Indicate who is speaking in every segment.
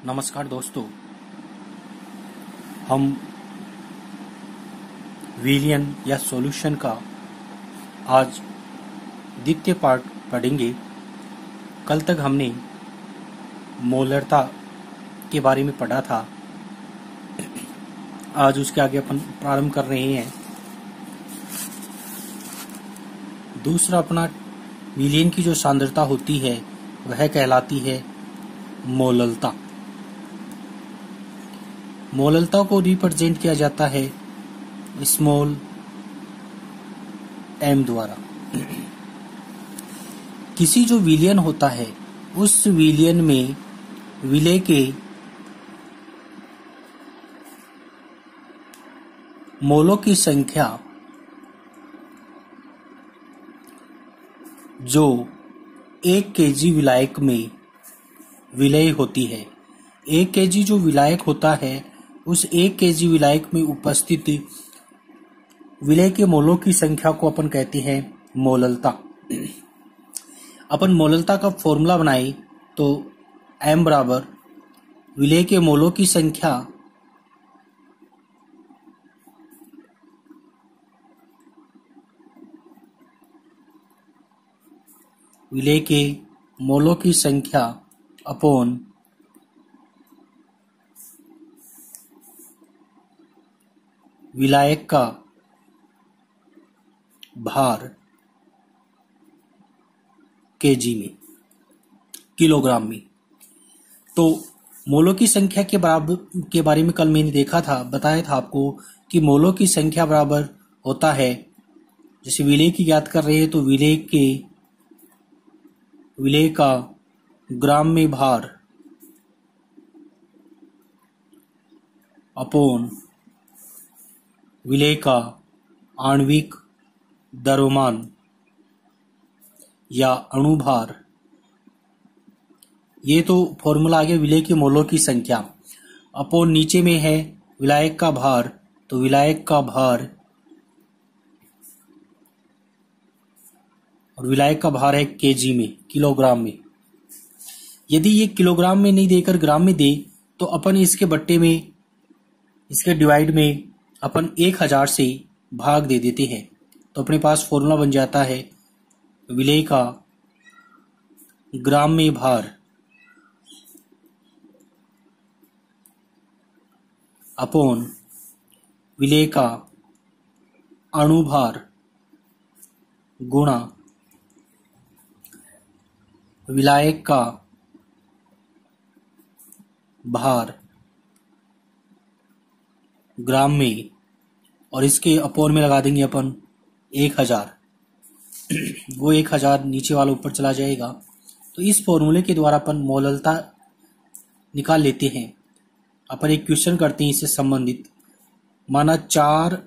Speaker 1: नमस्कार दोस्तों, हम विलयन या सॉल्यूशन का आज द्वितीय पार्ट पढ़ेंगे। कल तक हमने मोलरता के बारे में पढ़ा था। आज उसके आगे अपन प्रारंभ कर रहे हैं। दूसरा अपना विलयन की जो सांद्रता होती है वह कहलाती है मोललता। मोललता को रिप्रेजेंट किया जाता है स्मॉल m द्वारा। किसी जो विलयन होता है उस विलयन में विलय के मोलों की संख्या जो 1 kg विलायक में विलय होती है। 1 kg जो विलायक होता है उस 1 kg विलायक में उपस्थित विलय के मोलों की संख्या को अपन कहते हैं मोललता। अपन मोललता का फॉर्मूला बनाए तो m बराबर विलय के मोलों की संख्या विलय के मोलों की संख्या अपॉन विलायक का भार केजी में, किलोग्राम में। तो मोलों की संख्या के बारे में कल मैंने बताया था आपको कि मोलों की संख्या बराबर होता है, जैसे विलय की याद कर रहे हैं तो विलय का ग्राम में भार अपॉन विलय का आणविक द्रव्यमान या अणुभार। ये तो फॉर्मूला आ गया विलय के मोलों की संख्या अपॉन नीचे में है विलायक का भार, तो विलायक का भार और विलायक का भार है केजी में, किलोग्राम में। यदि ये किलोग्राम में नहीं देकर ग्राम में दे तो अपन इसके बट्टे में, इसके डिवाइड में अपन 1000 से भाग दे देते हैं। तो अपने पास फॉर्मूला बन जाता है विलय का ग्राम में भार अपॉन विलय का अणुभार गुणा विलायक का भार ग्राम में, और इसके अपॉन में लगा देंगे अपन 1000। वो 1000 नीचे वाला ऊपर चला जाएगा। तो इस फॉर्मूले के द्वारा अपन मोललता निकाल लेते हैं। अपन एक क्वेश्चन करते हैं इससे संबंधित। माना 4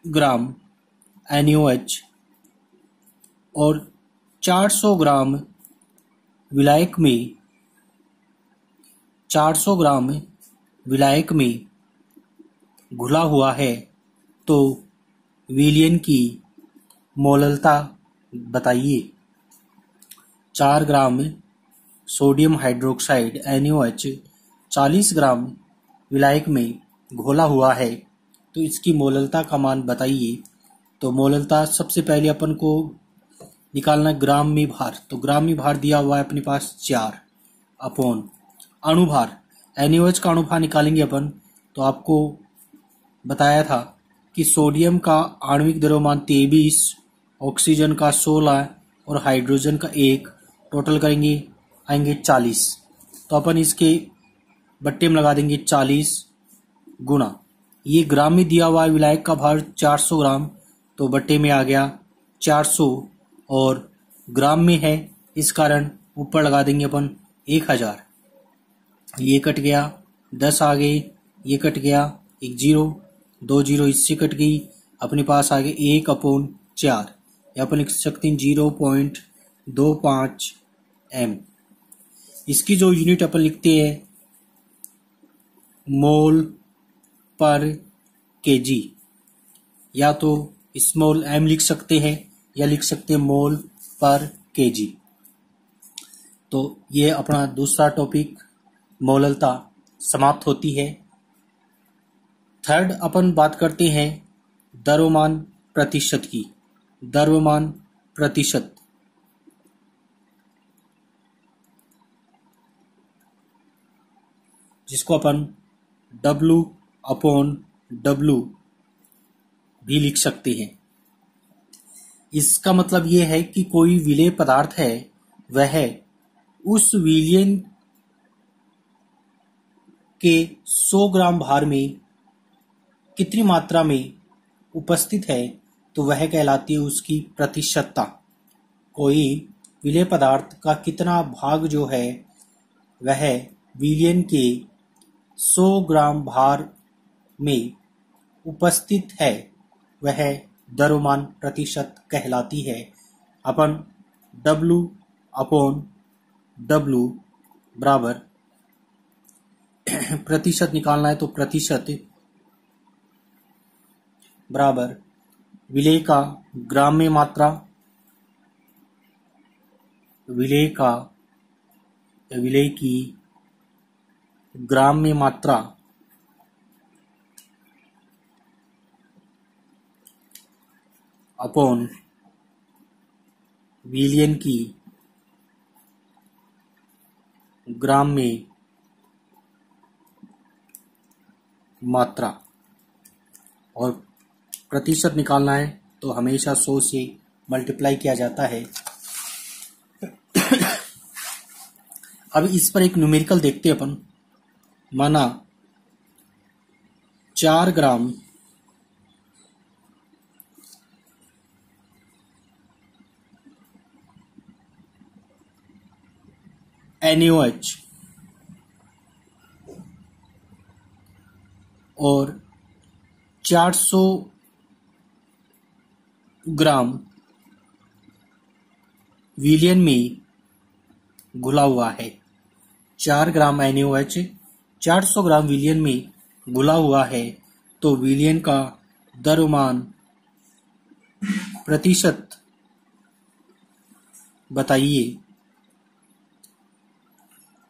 Speaker 1: ग्राम NaOH और 400 ग्राम विलायक में 400 ग्राम विलायक में घुला हुआ है, तो विलयन की मोललता बताइए। 4 ग्राम सोडियम हाइड्रोक्साइड NaOH 40 ग्राम विलायक में घोला हुआ है, तो इसकी मोललता का मान बताइए। तो मोललता सबसे पहले अपन को निकालना ग्राम में भार। तो ग्राम में भार दिया हुआ है अपने पास 4 अपॉन अणुभार। NaOH का अणुभार निकालेंगे अपन, तो आपको बताया था कि सोडियम का आणविक द्रव्यमान 23, ऑक्सीजन का 16 और हाइड्रोजन का 1, टोटल करेंगे आएंगे 40। तो अपन इसके बट्टे में लगा देंगे 40 गुणा, ये ग्राम में दिया हुआ है विलायक का भार 400 ग्राम, तो बट्टे में आ गया 400 और ग्राम में है, इस कारण ऊपर लगा देंगे अपन 1000। ये कट गया, 10 आ गए, ये कट गया, 1 0, 2 0 इससे कट गई, अपने पास आ गए 1/4। या अपन लिख सकते हैं 0.25 m। इसकी जो यूनिट अपन लिखते हैं मोल पर केजी, या तो स्मॉल m लिख सकते हैं या लिख सकते हैं मोल पर केजी। तो ये अपना दूसरा टॉपिक मोललता समाप्त होती है। थर्ड अपन बात करते हैं द्रव्यमान प्रतिशत की। द्रव्यमान प्रतिशत जिसको अपन W/W भी लिख सकते हैं। इसका मतलब ये है कि कोई विलेय पदार्थ है वह उस विलयन के 100 ग्राम भार में कितनी मात्रा में उपस्थित है तो वह कहलाती है उसकी प्रतिशतता। कोई विलेय पदार्थ का कितना भाग जो है वह विलयन के 100 ग्राम भार में उपस्थित है वह द्रव्यमान प्रतिशत कहलाती है। अपन W/W बराबर प्रतिशत निकालना है तो प्रतिशत बराबर विलेय का ग्राम में मात्रा, विलेय की ग्राम में मात्रा अपॉन विलयन की ग्राम में मात्रा। और प्रतिशत निकालना है तो हमेशा 100 से मल्टीप्लाई किया जाता है। अब इस पर एक न्यूमेरिकल देखते हैं अपन। माना 4 ग्राम NaOH और 400 ग्राम विलयन में घुला हुआ है। 4 ग्राम NaOH 400 ग्राम विलयन में घुला हुआ है तो विलयन का द्रव्यमान प्रतिशत बताइए।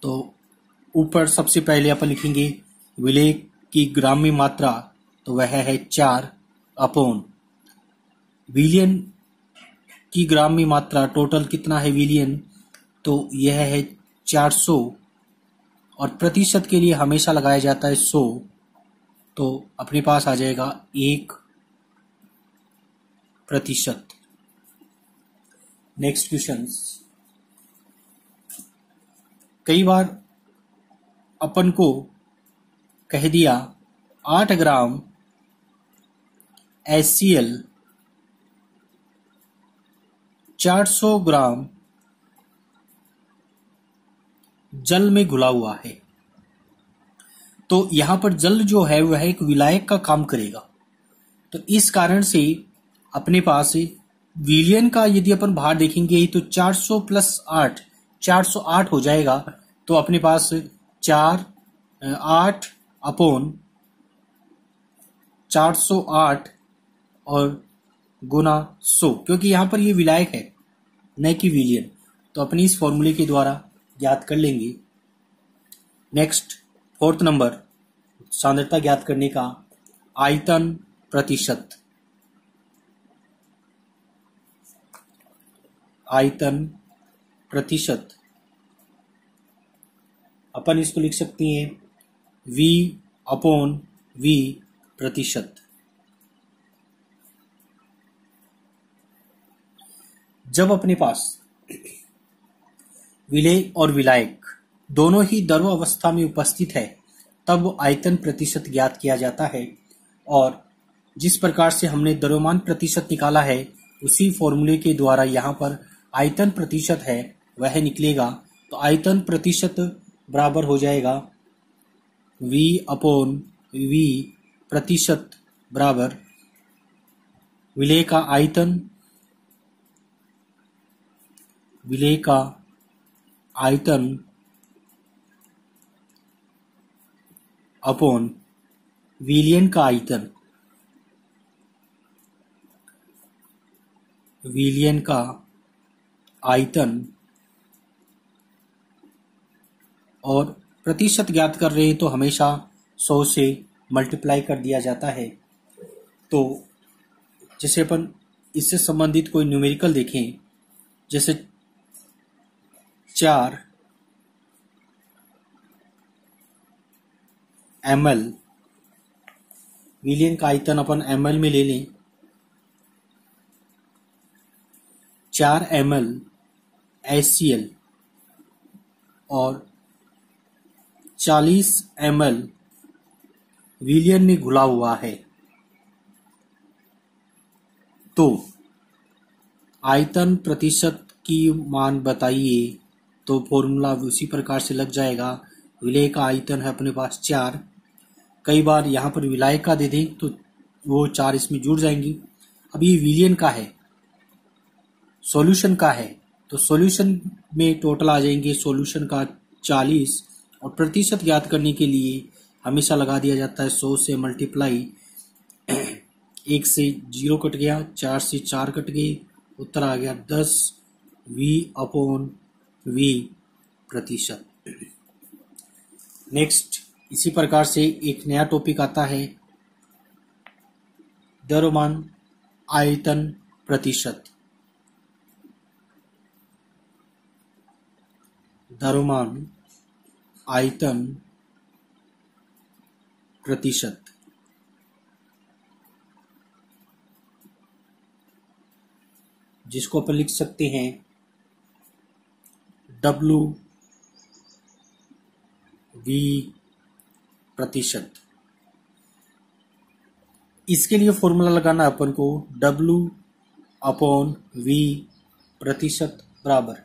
Speaker 1: तो ऊपर सबसे पहले अपन लिखेंगे विलेय की ग्राम में मात्रा, तो वह है 4 अपॉन विलयन की ग्राम में मात्रा। टोटल कितना है विलयन, तो यह है 400 और प्रतिशत के लिए हमेशा लगाया जाता है 100, तो अपने पास आ जाएगा 1%। Next question. कई बार अपन को कह दिया 8 ग्राम HCl 400 ग्राम जल में घुला हुआ है, तो यहां पर जल जो है वह एक विलायक का काम करेगा। तो इस कारण से अपने पास विलयन का यदि अपन भार देखेंगे तो 400 प्लस 8 408 हो जाएगा। तो अपने पास 8 अपॉन 408 और गुना 100, क्योंकि यहां पर ये विलायक है न कि विलयन, तो अपनी इस फॉर्मूले के द्वारा ज्ञात कर लेंगे। नेक्स्ट 4th नंबर, सांद्रता ज्ञात करने का आयतन प्रतिशत। आयतन प्रतिशत अपन इसको लिख सकते हैं V/V प्रतिशत। जब अपने पास विलेय और विलायक दोनों ही द्रव अवस्था में उपस्थित है तब आयतन प्रतिशत ज्ञात किया जाता है। और जिस प्रकार से हमने द्रव्यमान प्रतिशत निकाला है उसी फॉर्मूले के द्वारा यहाँ पर आयतन प्रतिशत है वह निकलेगा। तो आयतन प्रतिशत बराबर हो जाएगा V/V प्रतिशत बराबर विलेय का आयतन अपॉन विलयन का आयतन। विलयन का आयतन और प्रतिशत ज्ञात कर रहे हैं तो हमेशा 100 से मल्टीप्लाई कर दिया जाता है। तो जैसे अपन इससे संबंधित कोई न्यूमेरिकल देखें, जैसे 4 ml, विलियन का आयतन अपन ml में ले लें। 4 ml HCl और 40 ml विलियन में घुला हुआ है, तो आयतन प्रतिशत की मान बताइए। तो फॉर्मूला उसी प्रकार से लग जाएगा। विलेय का आयतन है अपने पास 4, कई बार यहाँ पर विलाय का दे दें तो वो 4 इसमें जुड़ जाएंगी। अब ये विलियन का है, सॉल्यूशन का है, तो सॉल्यूशन में टोटल आ जाएंगे सॉल्यूशन का 40, और प्रतिशत ज्ञात करने के लिए हमेशा लगा दिया जाता है 100 से मल्टीप्लाई। 1 से 0 कट गया, 4 से 4 कट गए, उत्तर आ गया 10 V/V प्रतिशत। नेक्स्ट इसी प्रकार से एक नया टॉपिक आता है, द्रव्यमान आयतन प्रतिशत। द्रव्यमान आयतन प्रतिशत, जिसको अपन लिख सकते हैं W/V प्रतिशत। इसके लिए फॉर्मूला लगाना अपन को W/V प्रतिशत बराबर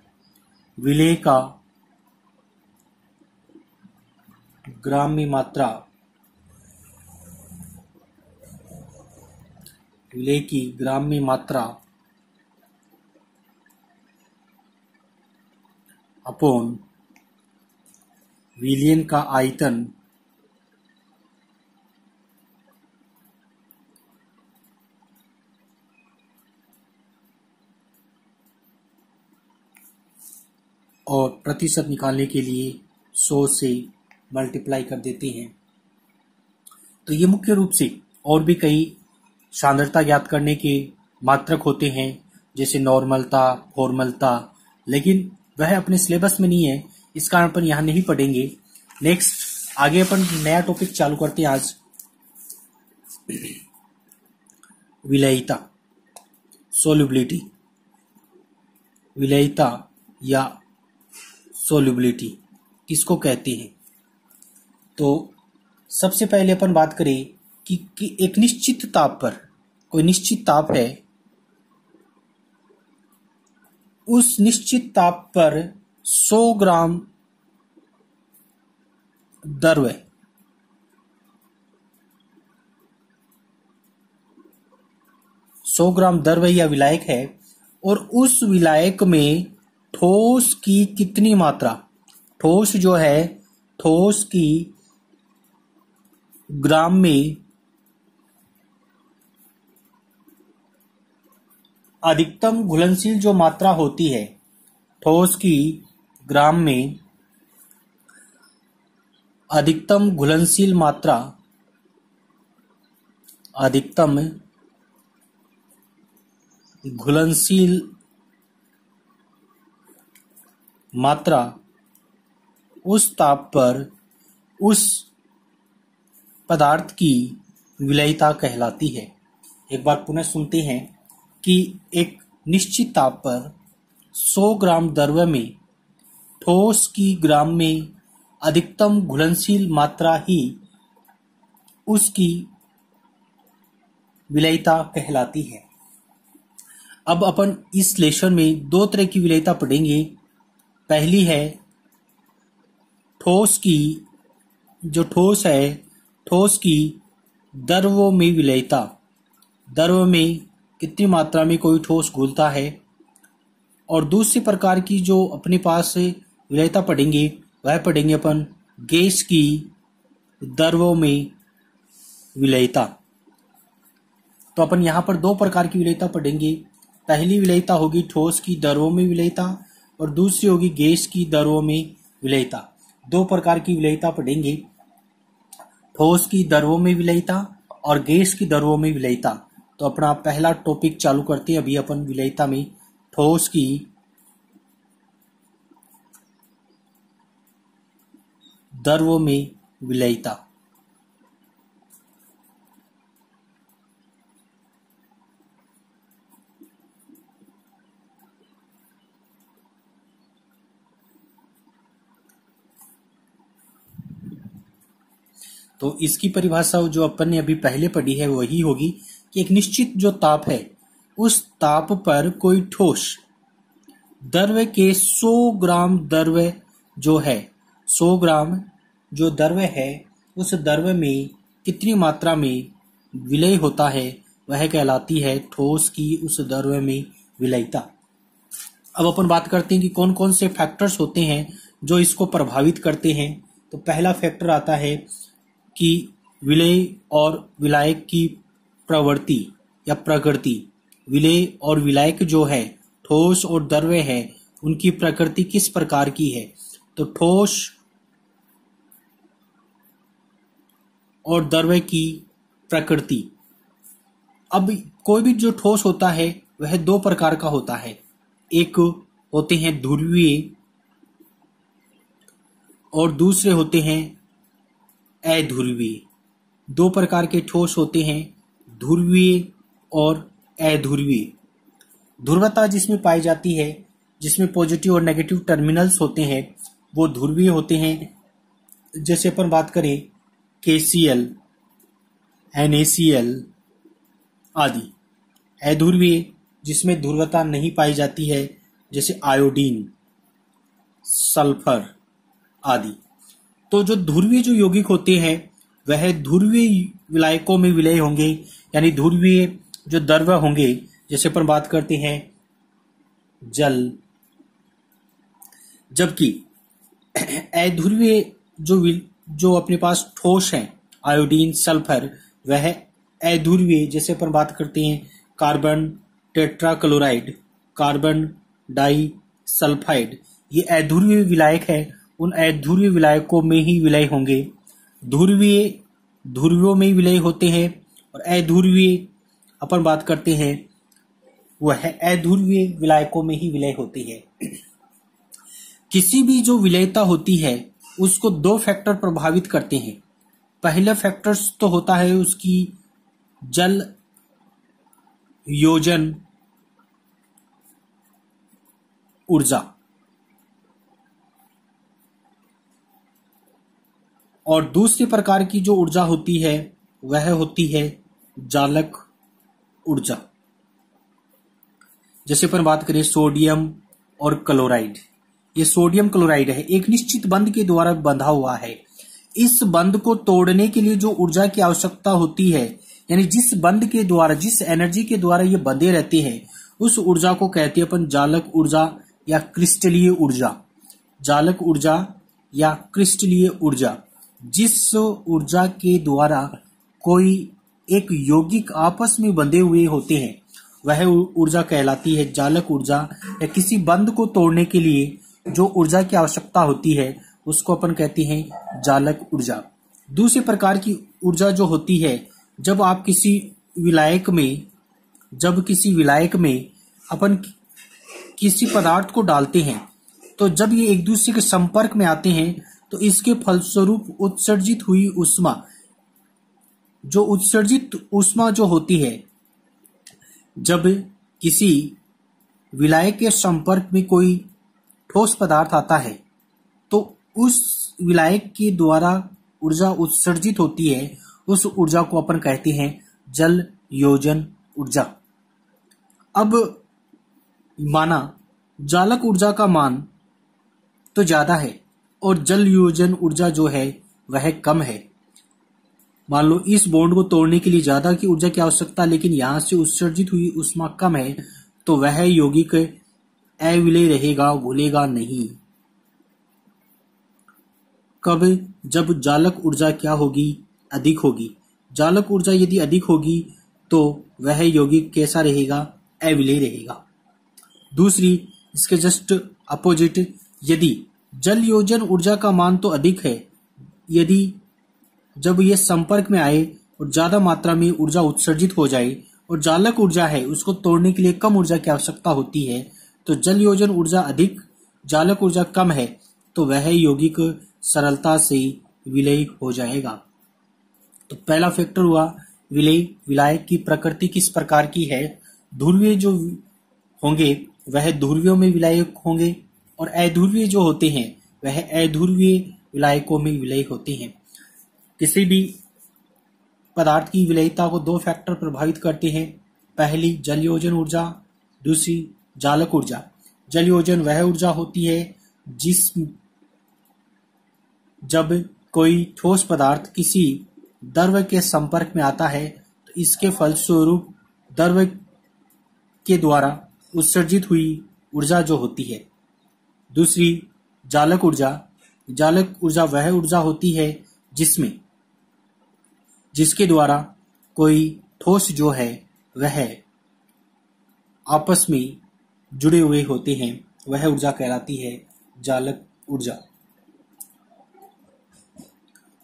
Speaker 1: विलेय का ग्राम में मात्रा, विलेय की ग्राम में मात्रा अपॉन विलियन का आयतन और प्रतिशत निकालने के लिए 100 से मल्टीप्लाई कर देते हैं। तो ये मुख्य रूप से और भी कई सांद्रता ज्ञात करने के मात्रक होते हैं, जैसे नॉर्मलता, फॉर्मलता, लेकिन वह अपने सिलेबस में नहीं है, इस कारण अपन यहाँ नहीं पढ़ेंगे। नेक्स्ट आगे अपन नया टॉपिक चालू करते हैं आज, विलेयता, सोल्युबिलिटी। विलेयता या सोल्युबिलिटी किसको कहते हैं? तो सबसे पहले अपन बात करें कि एक निश्चित ताप पर, कोई निश्चित ताप है, उस निश्चित ताप पर 100 ग्राम द्रव्य, 100 ग्राम द्रव्य या विलायक है, और उस विलायक में ठोस की कितनी मात्रा, ठोस जो है, ठोस की ग्राम में अधिकतम घुलनशील जो मात्रा होती है, ठोस की ग्राम में अधिकतम घुलनशील मात्रा, अधिकतम घुलनशील मात्रा उस ताप पर उस पदार्थ की विलेयता कहलाती है। एक बार पुनः सुनते हैं कि एक निश्चित ताप पर 100 ग्राम द्रव्य में ठोस की ग्राम में अधिकतम घुलनशील मात्रा ही उसकी विलेयता कहलाती है। अब अपन इस लेशन में 2 तरह की विलेयता पढ़ेंगे। पहली है ठोस की, जो ठोस है, ठोस की द्रव्यों में विलेयता, द्रव्य में कितनी मात्रा में कोई ठोस घुलता है। और दूसरी प्रकार की जो अपने पास विलेयता पढ़ेंगे, वह पढ़ेंगे अपन गैस की द्रव्यों में विलेयता। तो अपन यहाँ पर 2 प्रकार की विलेयता पढ़ेंगे। पहली विलेयता होगी ठोस की द्रव्यों में विलेयता, और दूसरी होगी गैस की द्रव्यों में विलेयता। दो प्रकार की विलयता पढ़ेंगे, ठोस की द्रव्यों में विलयता और गैस की द्रव्यों में विलयता। तो अपना पहला टॉपिक चालू करते हैं अभी अपन विलयता में, ठोस की द्रव्यों में विलयता। तो इसकी परिभाषा जो अपन ने अभी पहले पढ़ी है वही होगी कि एक निश्चित जो ताप है उस ताप पर कोई ठोस द्रव्य के 100 ग्राम द्रव्य जो है, 100 ग्राम जो द्रव्य है उस द्रव्य में कितनी मात्रा में विलय होता है वह कहलाती है ठोस की उस द्रव्य में विलयता। अब अपन बात करते हैं कि कौन कौन से फैक्टर्स होते हैं जो इसको प्रभावित करते हैं। तो पहला फैक्टर आता है कि विलय और विलायक की प्रवृत्ति या प्रकृति। विलय और विलायक जो है, ठोस और द्रव्य है, उनकी प्रकृति किस प्रकार की है। तो ठोस और द्रव्य की प्रकृति। अब कोई भी जो ठोस होता है वह दो प्रकार का होता है, एक होते हैं ध्रुवीय और दूसरे होते हैं अध्रुवीय। दो प्रकार के ठोस होते हैं, ध्रुवीय और अध्रुवीय। ध्रुवता जिसमें पाई जाती है, जिसमें पॉजिटिव और नेगेटिव टर्मिनल्स होते हैं, वो ध्रुवीय होते हैं। जैसे अपन बात करें KCl, NaCl आदि। अध्रुवीय जिसमें ध्रुवता नहीं पाई जाती है, जैसे आयोडीन, सल्फर आदि। तो जो ध्रुवीय जो यौगिक होते हैं वह ध्रुवीय विलायकों में विलय होंगे, यानी ध्रुवीय जो द्रव्य होंगे। जैसे अपन बात करते हैं जल, जबकि अध्रुवीय जो अपने पास ठोस है, आयोडीन, सल्फर, वह अध्रुवीय। जैसे अपन बात करते हैं carbon tetrachloride, carbon disulphide, ये अध्रुवीय विलायक है। उन अध्रुवीय विलायकों में ही विलय होंगे। ध्रुवीय ध्रुवों में विलय होते हैं और अध्रुवीय अपन बात करते हैं वह अध्रुवीय विलायकों में ही विलय होती है। किसी भी जो विलयता होती है उसको दो फैक्टर प्रभावित करते हैं। पहला फैक्टर्स तो होता है उसकी जल योजन ऊर्जा, और दूसरी प्रकार की जो ऊर्जा होती है वह होती है जालक ऊर्जा। जैसे अपन बात करें सोडियम और क्लोराइड, ये सोडियम क्लोराइड है, एक निश्चित बंध के द्वारा बंधा हुआ है। इस बंध को तोड़ने के लिए जो ऊर्जा की आवश्यकता होती है, यानी जिस बंध के द्वारा, जिस एनर्जी के द्वारा ये बंधे रहते हैं, उस ऊर्जा को कहते हैं अपन जालक ऊर्जा या क्रिस्टलीय ऊर्जा। जालक ऊर्जा या क्रिस्टलीय ऊर्जा, जिस ऊर्जा के द्वारा कोई एक यौगिक आपस में बंधे हुए होते हैं वह ऊर्जा कहलाती है जालक ऊर्जा। या किसी बंध को तोड़ने के लिए जो ऊर्जा की आवश्यकता होती है उसको अपन कहते हैं जालक ऊर्जा। दूसरे प्रकार की ऊर्जा जो होती है, जब आप किसी विलायक में अपन किसी पदार्थ को डालते हैं, तो जब ये एक दूसरे के संपर्क में आते हैं तो इसके फलस्वरूप उत्सर्जित हुई ऊष्मा, जो उत्सर्जित ऊष्मा जो होती है, जब किसी विलायक के संपर्क में कोई ठोस पदार्थ आता है तो उस विलायक के द्वारा ऊर्जा उत्सर्जित होती है, उस ऊर्जा को अपन कहते हैं जल योजन ऊर्जा। अब माना जालक ऊर्जा का मान तो ज्यादा है और जल योजन ऊर्जा जो है वह कम है। मान लो इस बॉन्ड को तोड़ने के लिए ज्यादा की ऊर्जा की आवश्यकता, लेकिन यहां से उत्सर्जित हुई ऊष्मा कम है, तो वह यौगिक अविलय रहेगा, घुलेगा नहीं। कब? जब जालक ऊर्जा क्या होगी? अधिक होगी। जालक ऊर्जा यदि अधिक होगी तो वह यौगिक कैसा रहेगा? अविलय रहेगा। दूसरी, इसके जस्ट अपोजिट, यदि जल योजन ऊर्जा का मान तो अधिक है यदि जब ये संपर्क में आए और ज्यादा मात्रा में ऊर्जा उत्सर्जित हो जाए, और जालक ऊर्जा है उसको तोड़ने के लिए कम ऊर्जा की आवश्यकता होती है। तो जल योजन ऊर्जा अधिक, जालक ऊर्जा कम है, तो वह यौगिक सरलता से विलय हो जाएगा। तो पहला फैक्टर हुआ विलय। विलायक की प्रकृति किस प्रकार की है? ध्रुवीय जो होंगे वह ध्रुवियों में विलायक होंगे, और अध्रुवीय जो होते हैं वह अध्रुवीय विलायकों में विलय होते हैं। किसी भी पदार्थ की विलयता को दो फैक्टर प्रभावित करते हैं। पहली जल योजन ऊर्जा, दूसरी जालक ऊर्जा। जल योजन वह ऊर्जा होती है जब कोई ठोस पदार्थ किसी द्रव के संपर्क में आता है तो इसके फलस्वरूप द्रव के द्वारा उत्सर्जित हुई ऊर्जा जो होती है। दूसरी जालक ऊर्जा। जालक ऊर्जा वह ऊर्जा होती है जिसके द्वारा कोई ठोस जो है वह आपस में जुड़े हुए होते हैं, वह ऊर्जा कहलाती है जालक ऊर्जा।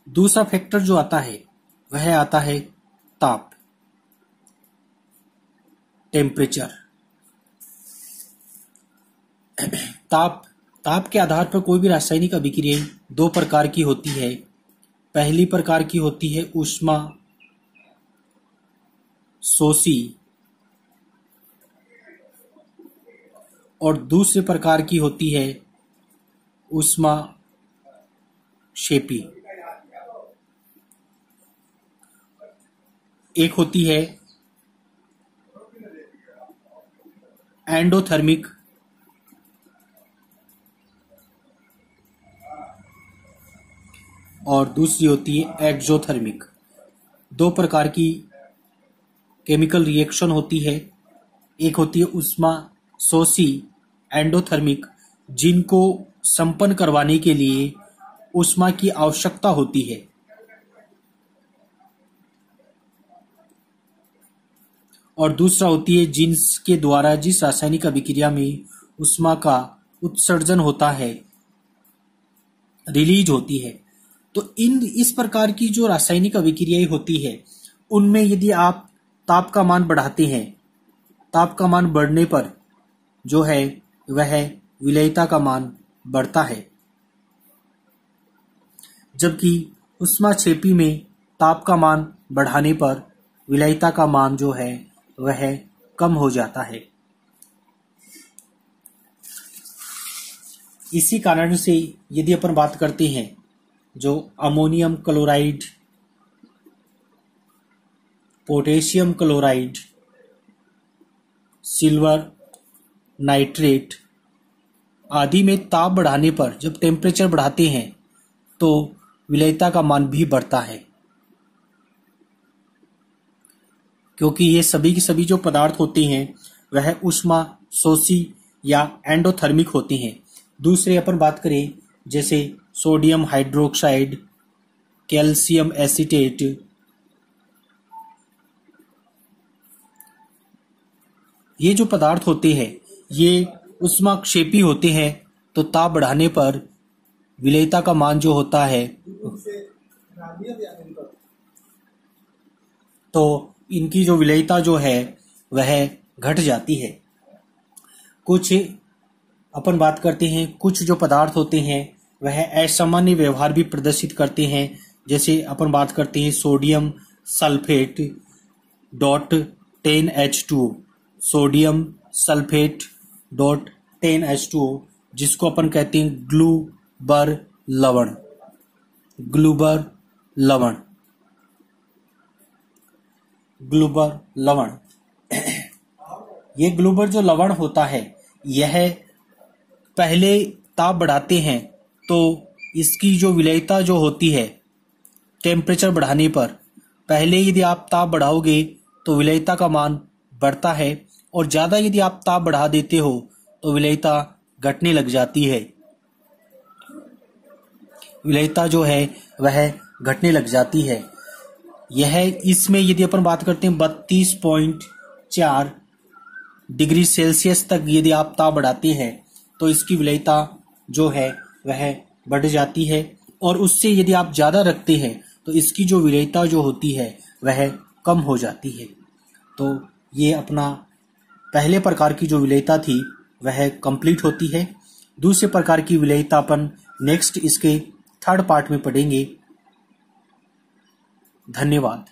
Speaker 1: दूसरा फैक्टर जो आता है वह आता है ताप, टेम्परेचर। ताप के आधार पर कोई भी रासायनिक अभिक्रिया दो प्रकार की होती है। पहली प्रकार की होती है ऊष्मा शोषी, और दूसरे प्रकार की होती है ऊष्मा क्षेपी। एक होती है एंडोथर्मिक और दूसरी होती है एक्सोथर्मिक। दो प्रकार की केमिकल रिएक्शन होती है। एक होती है ऊष्मा शोषी एंडोथर्मिक, जिनको संपन्न करवाने के लिए ऊष्मा की आवश्यकता होती है, और दूसरा होती है जिनके द्वारा जिस रासायनिक अभिक्रिया में ऊष्मा का उत्सर्जन होता है, रिलीज होती है। तो इस प्रकार की जो रासायनिक अभिक्रियाएं होती है उनमें यदि आप ताप का मान बढ़ाते हैं, ताप का मान बढ़ने पर जो है वह विलयता का मान बढ़ता है, जबकि ऊष्माक्षेपी में ताप का मान बढ़ाने पर विलयता का मान जो है वह कम हो जाता है। इसी कारण से यदि अपन बात करते हैं जो ammonium chloride, potassium chloride, silver nitrate आदि में ताप बढ़ाने पर जब टेम्परेचर बढ़ाते हैं तो विलयता का मान भी बढ़ता है, क्योंकि ये सभी के सभी जो पदार्थ होते हैं वह ऊष्मा शोषी या एंडोथर्मिक होते हैं। दूसरे अपन बात करें जैसे सोडियम हाइड्रोक्साइड, कैल्शियम एसीटेट, ये जो पदार्थ होते हैं ये ऊष्माक्षेपी होते हैं, तो ताप बढ़ाने पर विलयता का मान जो होता है तो इनकी जो विलयता जो है वह घट जाती है। कुछ अपन बात करते हैं, कुछ जो पदार्थ होते हैं वह असामान्य व्यवहार भी प्रदर्शित करते हैं। जैसे अपन बात करते हैं sodium sulphate dot 10H2O, sodium sulphate dot 10H2O, जिसको अपन कहते हैं ग्लूबर लवण। ग्लूबर लवण, ग्लूबर लवण। ये ग्लूबर जो लवण होता है यह पहले ताप बढ़ाते हैं तो इसकी जो विलयता जो होती है टेम्परेचर बढ़ाने पर, पहले यदि आप ताप बढ़ाओगे तो विलयता का मान बढ़ता है, और ज़्यादा यदि आप ताप बढ़ा देते हो तो विलयता घटने लग जाती है। विलयता जो है वह घटने लग जाती है। यह इसमें यदि अपन बात करते हैं 32.4 डिग्री सेल्सियस तक यदि आप ताप बढ़ाते हैं तो इसकी विलयता जो है वह बढ़ जाती है, और उससे यदि आप ज़्यादा रखते हैं तो इसकी जो विलेयता जो होती है वह कम हो जाती है। तो ये अपना पहले प्रकार की जो विलेयता थी वह कंप्लीट होती है। दूसरे प्रकार की विलेयता अपन नेक्स्ट इसके थर्ड पार्ट में पढ़ेंगे। धन्यवाद।